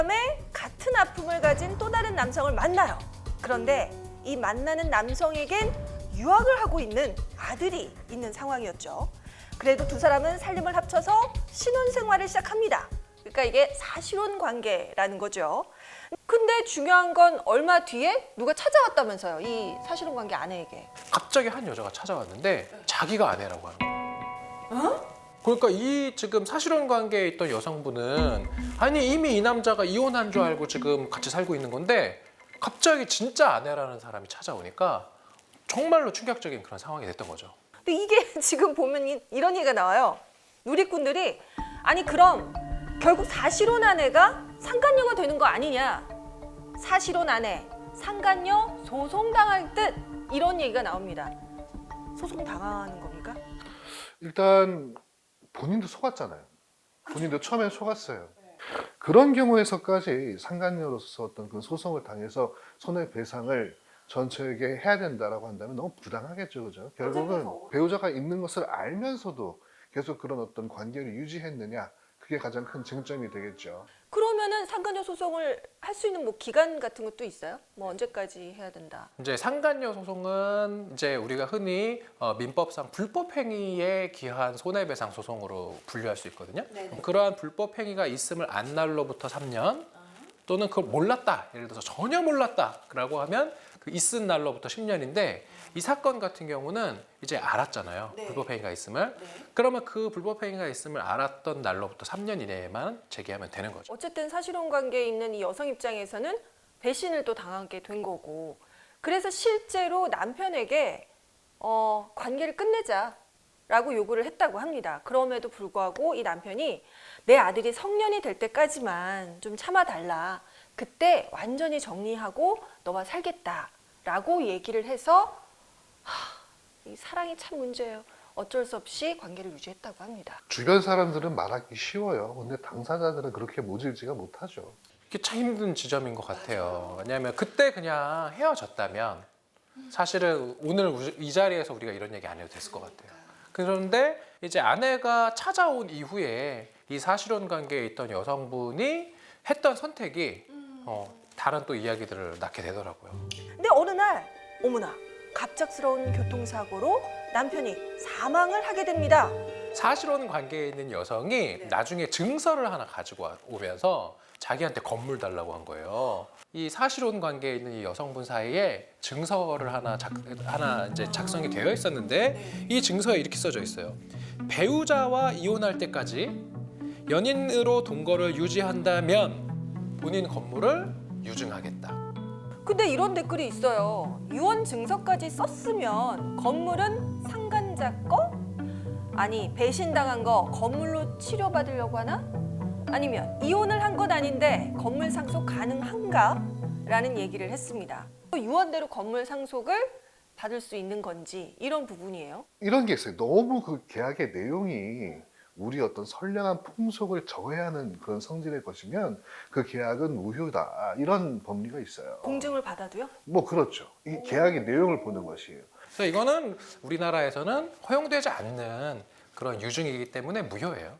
그다음에 같은 아픔을 가진 또 다른 남성을 만나요. 그런데 이 만나는 남성에겐 유학을 하고 있는 아들이 있는 상황이었죠. 그래도 두 사람은 살림을 합쳐서 신혼생활을 시작합니다. 그러니까 이게 사실혼 관계라는 거죠. 근데 중요한 건 얼마 뒤에 누가 찾아왔다면서요. 이 사실혼 관계 아내에게. 갑자기 한 여자가 찾아왔는데 자기가 아내라고 하는 거예요. 그러니까 이 지금 사실혼 관계에 있던 여성분은 아니 이미 이 남자가 이혼한 줄 알고 지금 같이 살고 있는 건데 갑자기 진짜 아내라는 사람이 찾아오니까 정말로 충격적인 그런 상황이 됐던 거죠. 근데 이게 지금 보면 이런 얘기가 나와요. 누리꾼들이 아니 그럼 결국 사실혼 아내가 상간녀가 되는 거 아니냐. 사실혼 아내, 상간녀 소송당할 듯 이런 얘기가 나옵니다. 소송당하는 겁니까? 일단 본인도 속았잖아요. 본인도 처음에 속았어요. 그런 경우에서까지 상간녀로서 어떤 그 소송을 당해서 손해배상을 전처에게 해야 된다라고 한다면 너무 부당하겠죠, 그죠? 결국은 배우자가 있는 것을 알면서도 계속 그런 어떤 관계를 유지했느냐, 그게 가장 큰 쟁점이 되겠죠. 그러면은 상간녀 소송을 할 수 있는 뭐 기간 같은 것도 있어요? 뭐 언제까지 해야 된다? 이제 상간녀 소송은 이제 우리가 흔히 민법상 불법 행위에 기한 손해배상 소송으로 분류할 수 있거든요. 그러한 불법 행위가 있음을 안 날로부터 3년 또는 그걸 몰랐다. 예를 들어서 전혀 몰랐다라고 하면 그 있은 날로부터 10년인데 이 사건 같은 경우는 이제 알았잖아요. 네. 불법 행위가 있음을. 그러면 그 불법 행위가 있음을 알았던 날로부터 3년 이내에만 제기하면 되는 거죠. 어쨌든 사실혼 관계에 있는 이 여성 입장에서는 배신을 또 당하게 된 거고, 그래서 실제로 남편에게 관계를 끝내자라고 요구를 했다고 합니다. 그럼에도 불구하고 이 남편이 내 아들이 성년이 될 때까지만 좀 참아달라. 그때 완전히 정리하고 너와 살겠다라고 얘기를 해서 이 사랑이 참 문제예요. 어쩔 수 없이 관계를 유지했다고 합니다. 주변 사람들은 말하기 쉬워요. 근데 당사자들은 그렇게 모질지가 못하죠. 이게 참 힘든 지점인 것 같아요. 왜냐하면 그때 그냥 헤어졌다면 사실은 오늘 이 자리에서 우리가 이런 얘기 안 해도 됐을 것 같아요. 그런데 이제 아내가 찾아온 이후에 이 사실혼 관계에 있던 여성분이 했던 선택이 다른 또 이야기들을 낳게 되더라고요. 근데 어느 날 어머나 갑작스러운 교통사고로 남편이 사망을 하게 됩니다. 사실혼 관계에 있는 여성이 나중에 증서를 하나 가지고 오면서 자기한테 건물 달라고 한 거예요. 이 사실혼 관계에 있는 이 여성분 사이에 증서를 하나 이제 작성이 되어 있었는데 이 증서에 이렇게 써져 있어요. 배우자와 이혼할 때까지 연인으로 동거를 유지한다면 본인 건물을 유증하겠다. 근데 이런 댓글이 있어요. 유언 증서까지 썼으면 건물은 상간자 거? 아니 배신당한 거 건물로 치료받으려고 하나? 아니면 이혼을 한 건 아닌데 건물 상속 가능한가? 라는 얘기를 했습니다. 유언대로 건물 상속을 받을 수 있는 건지 이런 부분이에요. 이런 게 있어요. 너무 그 계약의 내용이 우리 어떤 선량한 풍속을 저해하는 그런 성질의 것이면 그 계약은 무효다. 이런 법리가 있어요. 공증을 받아도요? 뭐 그렇죠. 이 계약의 내용을 보는 것이에요. 그래서 이거는 우리나라에서는 허용되지 않는 그런 유증이기 때문에 무효예요.